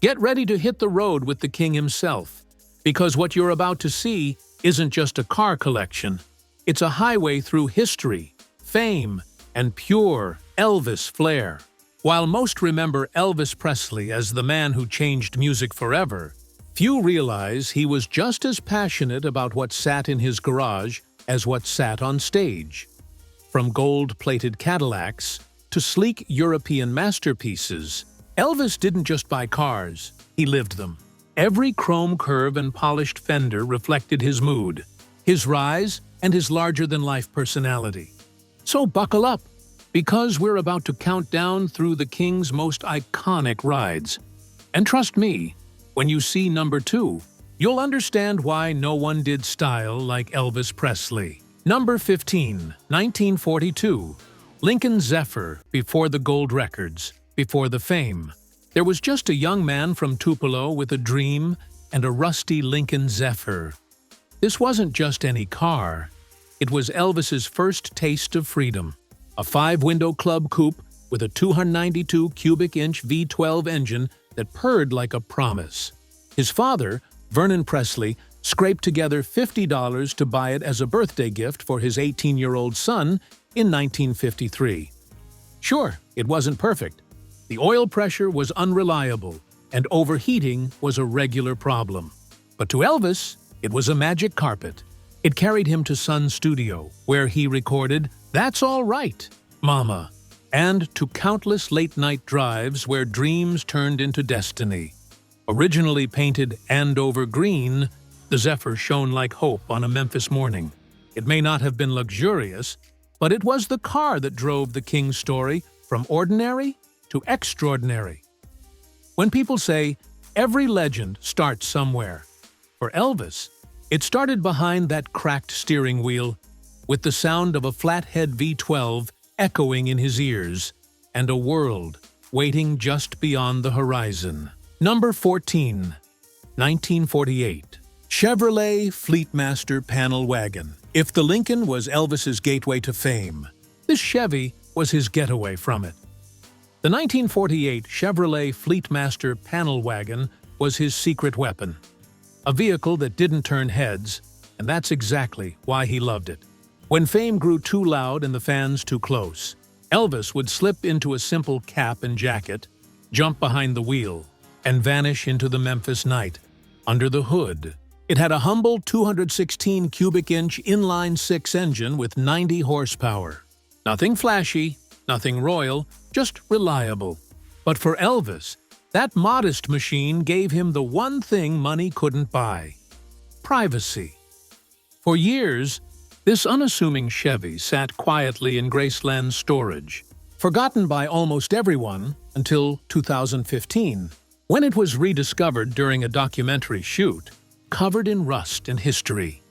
Get ready to hit the road with the king himself, because what you're about to see isn't just a car collection. It's a highway through history, fame, and pure Elvis flair. While most remember Elvis Presley as the man who changed music forever, few realize he was just as passionate about what sat in his garage as what sat on stage. From gold-plated Cadillacs to sleek European masterpieces, Elvis didn't just buy cars, he lived them. Every chrome curve and polished fender reflected his mood, his rise, and his larger-than-life personality. So buckle up, because we're about to count down through the King's most iconic rides. And trust me, when you see number 2, you'll understand why no one did style like Elvis Presley. Number 15, 1942. Lincoln Zephyr, before the gold records, before the fame. There was just a young man from Tupelo with a dream and a rusty Lincoln Zephyr. This wasn't just any car. It was Elvis's first taste of freedom. A 5-window club coupe with a 292 cubic inch V12 engine that purred like a promise. His father, Vernon Presley, scraped together $50 to buy it as a birthday gift for his 18-year-old son in 1953. Sure, it wasn't perfect. The oil pressure was unreliable, and overheating was a regular problem. But to Elvis, it was a magic carpet. It carried him to Sun's studio, where he recorded "That's All Right, Mama," and to countless late-night drives where dreams turned into destiny. Originally painted Andover green, the Zephyr shone like hope on a Memphis morning. It may not have been luxurious, but it was the car that drove the King's story from ordinary to extraordinary. When people say, every legend starts somewhere, for Elvis, it started behind that cracked steering wheel, with the sound of a flathead V12 echoing in his ears, and a world waiting just beyond the horizon. Number 14, 1948. Chevrolet Fleetmaster Panel Wagon. If the Lincoln was Elvis's gateway to fame, this Chevy was his getaway from it. The 1948 Chevrolet Fleetmaster Panel Wagon was his secret weapon. A vehicle that didn't turn heads, and that's exactly why he loved it. When fame grew too loud and the fans too close, Elvis would slip into a simple cap and jacket, jump behind the wheel, and vanish into the Memphis night. Under the hood, it had a humble 216 cubic inch inline-6 engine with 90 horsepower. Nothing flashy, nothing royal, just reliable. But for Elvis, that modest machine gave him the one thing money couldn't buy: privacy. For years, this unassuming Chevy sat quietly in Graceland's storage, forgotten by almost everyone until 2015, when it was rediscovered during a documentary shoot, covered in rust and history.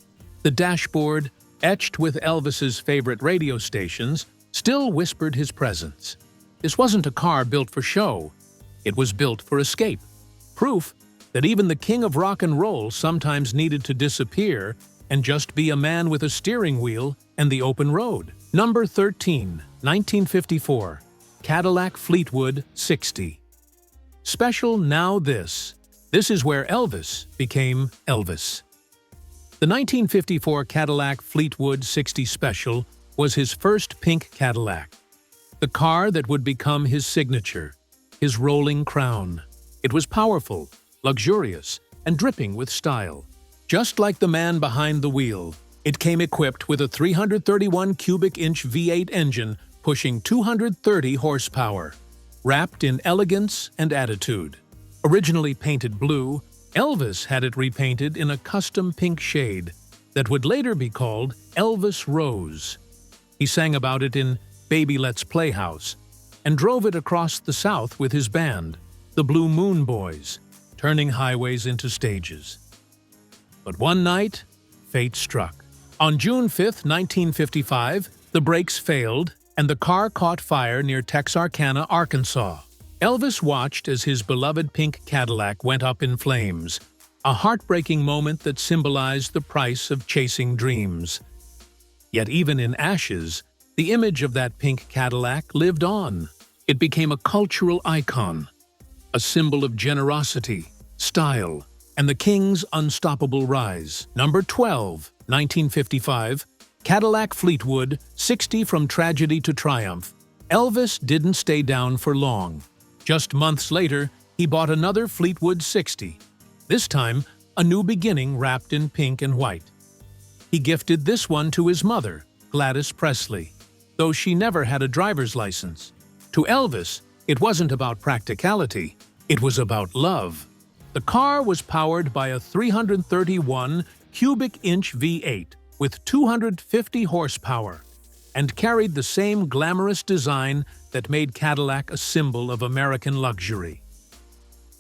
The dashboard, etched with Elvis's favorite radio stations, still whispered his presence. This wasn't a car built for show. It was built for escape. Proof that even the king of rock and roll sometimes needed to disappear and just be a man with a steering wheel and the open road. Number 13, 1954. Cadillac Fleetwood 60. Special now this. This is where Elvis became Elvis. The 1954 Cadillac Fleetwood 60 Special was his first pink Cadillac. The car that would become his signature, his rolling crown. It was powerful, luxurious, and dripping with style. Just like the man behind the wheel, it came equipped with a 331 cubic inch V8 engine pushing 230 horsepower, wrapped in elegance and attitude. Originally painted blue, Elvis had it repainted in a custom pink shade that would later be called Elvis Rose. He sang about it in Baby Let's Playhouse and drove it across the South with his band, the Blue Moon Boys, turning highways into stages. But one night, fate struck. On June 5, 1955, the brakes failed and the car caught fire near Texarkana, Arkansas. Elvis watched as his beloved pink Cadillac went up in flames, a heartbreaking moment that symbolized the price of chasing dreams. Yet even in ashes, the image of that pink Cadillac lived on. It became a cultural icon. a symbol of generosity, style, and the king's unstoppable rise. Number 12, 1955, Cadillac Fleetwood, 60 from tragedy to triumph. Elvis didn't stay down for long. Just months later, he bought another Fleetwood 60. This time, a new beginning wrapped in pink and white. He gifted this one to his mother, Elvis Presley, though she never had a driver's license. To Elvis, it wasn't about practicality, it was about love. The car was powered by a 331 cubic inch V8 with 250 horsepower and carried the same glamorous design that made Cadillac a symbol of American luxury.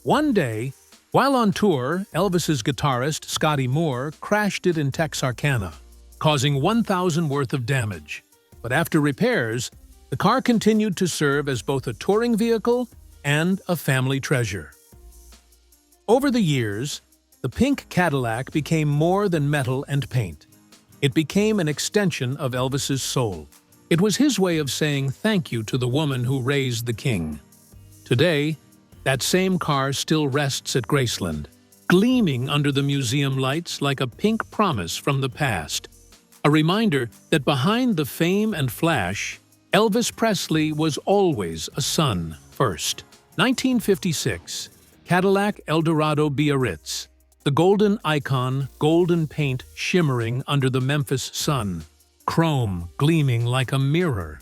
One day, while on tour, Elvis's guitarist, Scotty Moore, crashed it in Texarkana, causing $1,000 worth of damage. But after repairs, the car continued to serve as both a touring vehicle and a family treasure. Over the years, the pink Cadillac became more than metal and paint. It became an extension of Elvis's soul. It was his way of saying thank you to the woman who raised the king. Today, that same car still rests at Graceland, gleaming under the museum lights like a pink promise from the past. A reminder that behind the fame and flash, Elvis Presley was always a son first. 1956, Cadillac Eldorado Biarritz. The golden icon, golden paint shimmering under the Memphis sun, chrome gleaming like a mirror.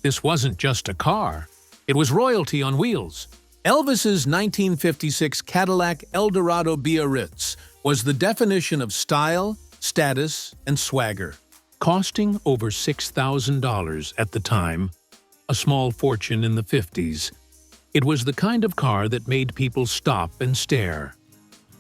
This wasn't just a car, it was royalty on wheels. Elvis's 1956 Cadillac Eldorado Biarritz was the definition of style, status, and swagger. Costing over $6,000 at the time, a small fortune in the 50s, it was the kind of car that made people stop and stare.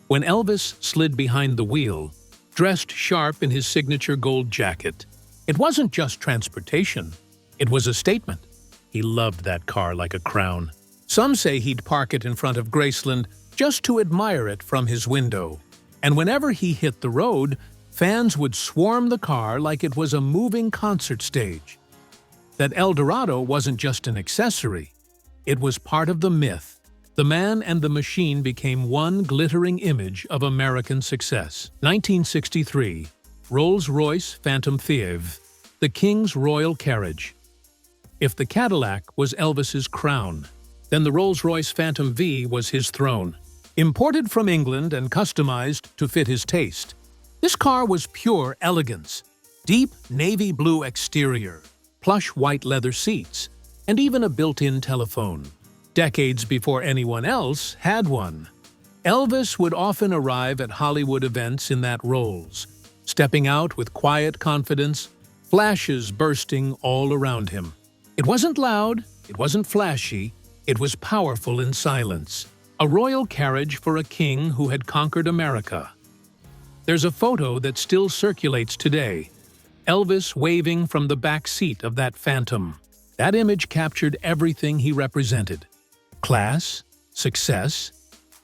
When Elvis slid behind the wheel, dressed sharp in his signature gold jacket, it wasn't just transportation, it was a statement. He loved that car like a crown. Some say he'd park it in front of Graceland just to admire it from his window. And whenever he hit the road, fans would swarm the car like it was a moving concert stage. That Eldorado wasn't just an accessory, it was part of the myth. The man and the machine became one glittering image of American success. 1963, Rolls-Royce Phantom Thief, the King's royal carriage. If the Cadillac was Elvis's crown, then the Rolls-Royce Phantom V was his throne. Imported from England and customized to fit his taste, this car was pure elegance. Deep navy blue exterior, plush white leather seats, and even a built-in telephone. Decades before anyone else had one, Elvis would often arrive at Hollywood events in that Rolls, stepping out with quiet confidence, flashes bursting all around him. It wasn't loud, it wasn't flashy, it was powerful in silence. A royal carriage for a king who had conquered America. There's a photo that still circulates today, Elvis waving from the back seat of that Phantom. That image captured everything he represented. Class, success,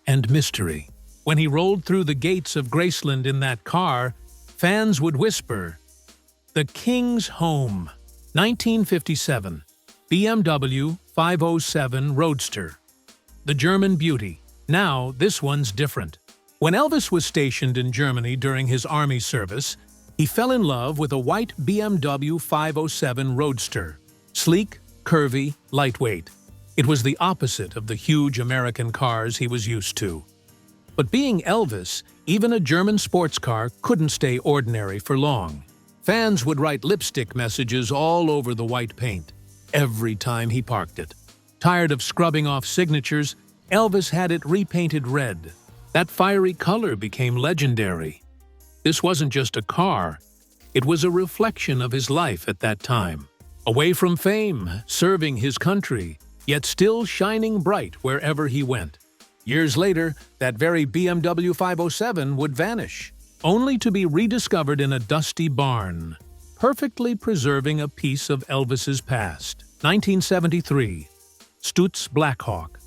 and mystery. When he rolled through the gates of Graceland in that car, fans would whisper, "The King's home." 1957, BMW 507 Roadster. The German beauty. Now, this one's different. When Elvis was stationed in Germany during his army service, he fell in love with a white BMW 507 Roadster. Sleek, curvy, lightweight. It was the opposite of the huge American cars he was used to. But being Elvis, even a German sports car couldn't stay ordinary for long. Fans would write lipstick messages all over the white paint, every time he parked it. Tired of scrubbing off signatures, Elvis had it repainted red. That fiery color became legendary. This wasn't just a car, it was a reflection of his life at that time. Away from fame, serving his country, yet still shining bright wherever he went. Years later, that very BMW 507 would vanish, only to be rediscovered in a dusty barn, perfectly preserving a piece of Elvis's past. 1973, Stutz Blackhawk.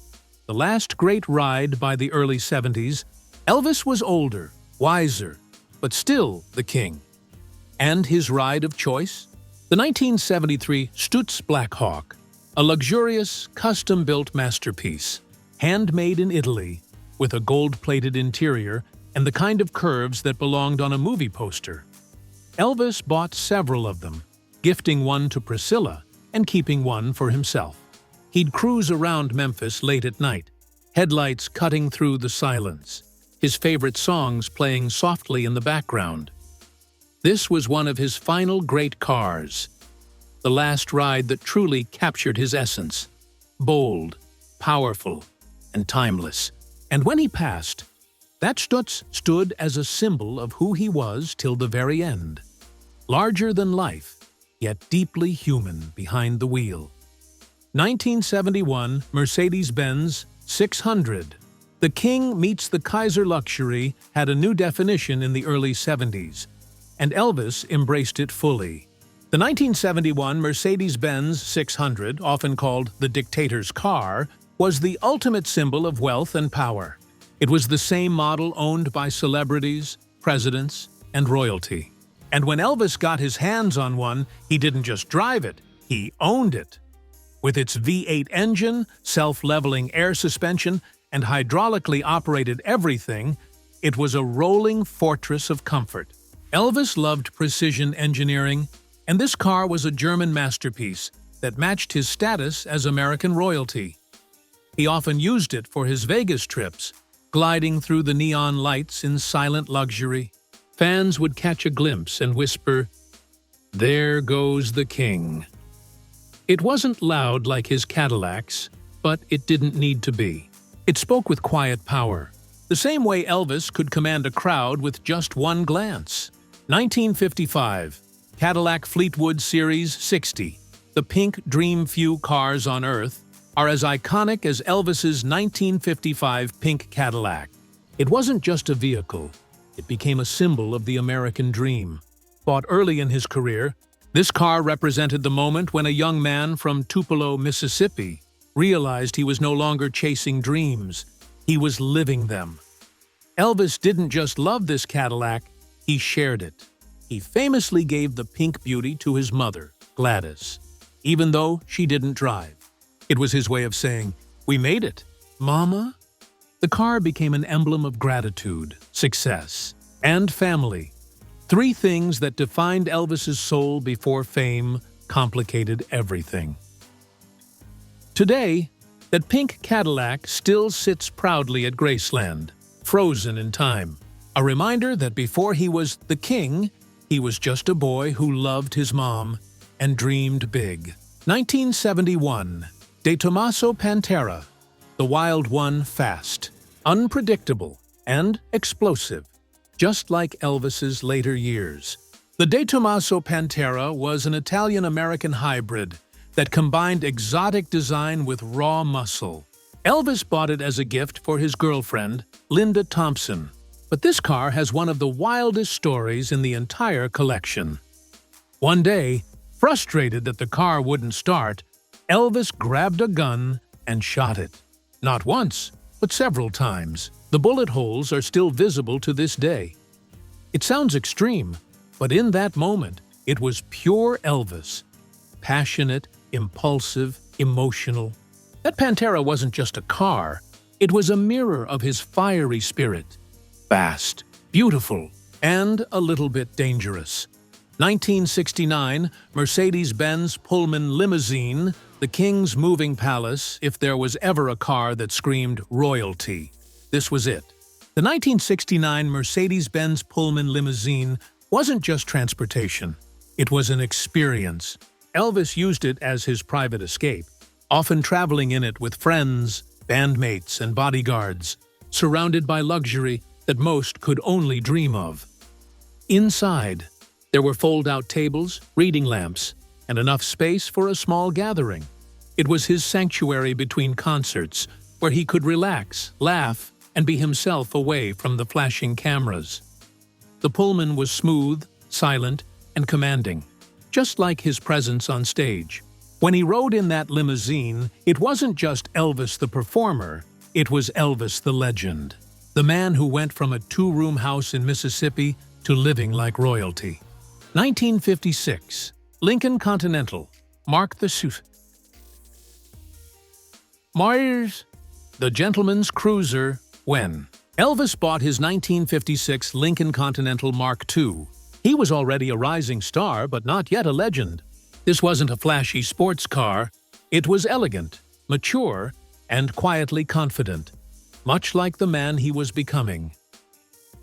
The last great ride by the early 70s, Elvis was older, wiser, but still the king. And his ride of choice? The 1973 Stutz Blackhawk, a luxurious, custom-built masterpiece. handmade in Italy, with a gold-plated interior and the kind of curves that belonged on a movie poster. Elvis bought several of them, gifting one to Priscilla and keeping one for himself. He'd cruise around Memphis late at night, headlights cutting through the silence, his favorite songs playing softly in the background. This was one of his final great cars, the last ride that truly captured his essence. Bold, powerful, and timeless. And when he passed, that Stutz stood as a symbol of who he was till the very end. Larger than life, yet deeply human behind the wheel. 1971 Mercedes-Benz 600. The King meets the Kaiser luxury had a new definition in the early 70s, and Elvis embraced it fully. The 1971 Mercedes-Benz 600, often called the dictator's car, was the ultimate symbol of wealth and power. It was the same model owned by celebrities, presidents, and royalty. And when Elvis got his hands on one, he didn't just drive it, he owned it. With its V8 engine, self-leveling air suspension, and hydraulically operated everything, it was a rolling fortress of comfort. Elvis loved precision engineering, and this car was a German masterpiece that matched his status as American royalty. He often used it for his Vegas trips, gliding through the neon lights in silent luxury. Fans would catch a glimpse and whisper, "There goes the king." It wasn't loud like his Cadillacs, but it didn't need to be. It spoke with quiet power, the same way Elvis could command a crowd with just one glance. 1955, Cadillac Fleetwood Series 60. The pink dream few cars on Earth are as iconic as Elvis's 1955 pink Cadillac. It wasn't just a vehicle, it became a symbol of the American dream. Bought early in his career, this car represented the moment when a young man from Tupelo, Mississippi, realized he was no longer chasing dreams, he was living them. Elvis didn't just love this Cadillac, he shared it. He famously gave the pink beauty to his mother, Gladys, even though she didn't drive. It was his way of saying, "We made it, Mama." The car became an emblem of gratitude, success, and family. Three things that defined Elvis's soul before fame complicated everything. Today, that pink Cadillac still sits proudly at Graceland, frozen in time. A reminder that before he was the king, he was just a boy who loved his mom and dreamed big. 1971, De Tomaso Pantera, the wild one, fast, unpredictable, and explosive, just like Elvis's later years. The De Tomaso Pantera was an Italian-American hybrid that combined exotic design with raw muscle. Elvis bought it as a gift for his girlfriend, Linda Thompson. But this car has one of the wildest stories in the entire collection. One day, frustrated that the car wouldn't start, Elvis grabbed a gun and shot it. Not once, but several times. The bullet holes are still visible to this day. It sounds extreme, but in that moment, it was pure Elvis. Passionate, impulsive, emotional. That Pantera wasn't just a car, it was a mirror of his fiery spirit. Fast, beautiful, and a little bit dangerous. 1969, Mercedes-Benz Pullman Limousine, the King's moving palace, if there was ever a car that screamed royalty. This was it. The 1969 Mercedes-Benz Pullman Limousine wasn't just transportation. It was an experience. Elvis used it as his private escape, often traveling in it with friends, bandmates, and bodyguards, surrounded by luxury that most could only dream of. Inside, there were fold-out tables, reading lamps, and enough space for a small gathering. It was his sanctuary between concerts, where he could relax, laugh, and be himself away from the flashing cameras. The Pullman was smooth, silent, and commanding, just like his presence on stage. When he rode in that limousine, it wasn't just Elvis the performer, it was Elvis the legend. The man who went from a two-room house in Mississippi to living like royalty. 1956, Lincoln Continental, Mark the Suit. Myers, The gentleman's cruiser, when Elvis bought his 1956 Lincoln Continental Mark II. He was already a rising star, but not yet a legend. This wasn't a flashy sports car. It was elegant, mature, and quietly confident, much like the man he was becoming.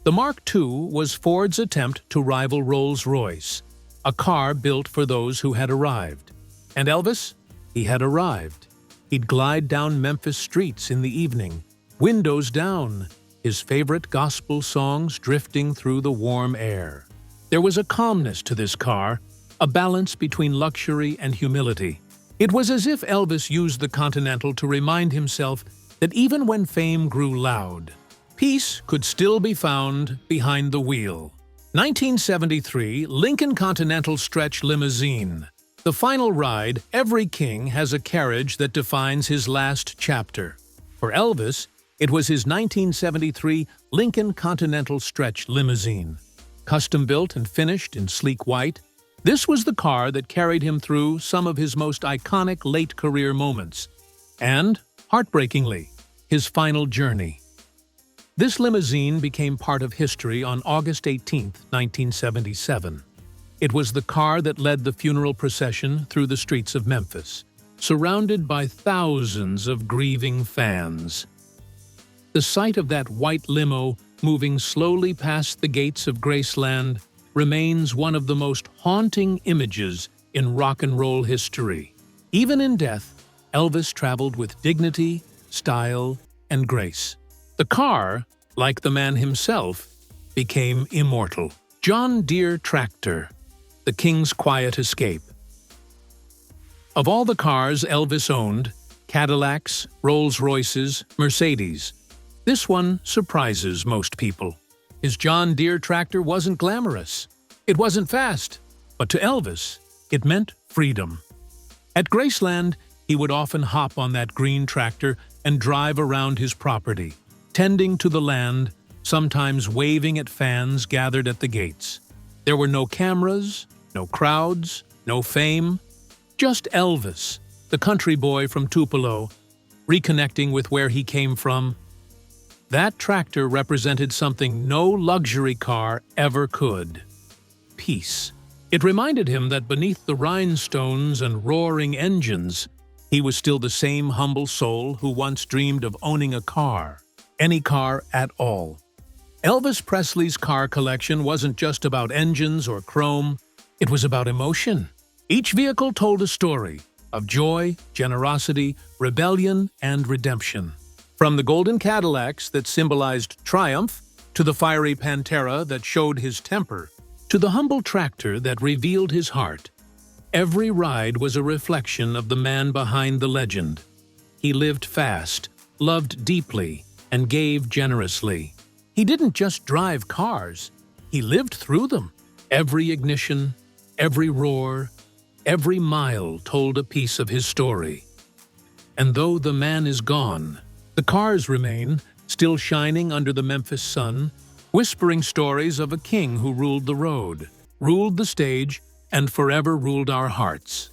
The Mark II was Ford's attempt to rival Rolls-Royce, a car built for those who had arrived. And Elvis? He had arrived. He'd glide down Memphis streets in the evening, windows down, his favorite gospel songs drifting through the warm air. There was a calmness to this car, a balance between luxury and humility. It was as if Elvis used the Continental to remind himself that even when fame grew loud, peace could still be found behind the wheel. 1973 Lincoln Continental Stretch Limousine. The final ride, every king has a carriage that defines his last chapter. For Elvis, it was his 1973 Lincoln Continental Stretch Limousine. Custom-built and finished in sleek white, this was the car that carried him through some of his most iconic late-career moments, and, heartbreakingly, his final journey. This limousine became part of history on August 18, 1977. It was the car that led the funeral procession through the streets of Memphis, surrounded by thousands of grieving fans. The sight of that white limo moving slowly past the gates of Graceland remains one of the most haunting images in rock and roll history. Even in death, Elvis traveled with dignity, style, and grace. The car, like the man himself, became immortal. John Deere Tractor, the King's quiet escape. Of all the cars Elvis owned, Cadillacs, Rolls-Royces, Mercedes, this one surprises most people. His John Deere tractor wasn't glamorous. It wasn't fast. But to Elvis, it meant freedom. At Graceland, he would often hop on that green tractor and drive around his property, tending to the land, sometimes waving at fans gathered at the gates. There were no cameras, no crowds, no fame, just Elvis, the country boy from Tupelo, reconnecting with where he came from. That tractor represented something no luxury car ever could: peace. It reminded him that beneath the rhinestones and roaring engines, he was still the same humble soul who once dreamed of owning a car, any car at all. Elvis Presley's car collection wasn't just about engines or chrome, it was about emotion. Each vehicle told a story of joy, generosity, rebellion, and redemption. From the golden Cadillacs that symbolized triumph, to the fiery Pantera that showed his temper, to the humble tractor that revealed his heart, every ride was a reflection of the man behind the legend. He lived fast, loved deeply, and gave generously. He didn't just drive cars, he lived through them. Every ignition, every roar, every mile told a piece of his story. And though the man is gone, the cars remain, still shining under the Memphis sun, whispering stories of a king who ruled the road, ruled the stage, and forever ruled our hearts.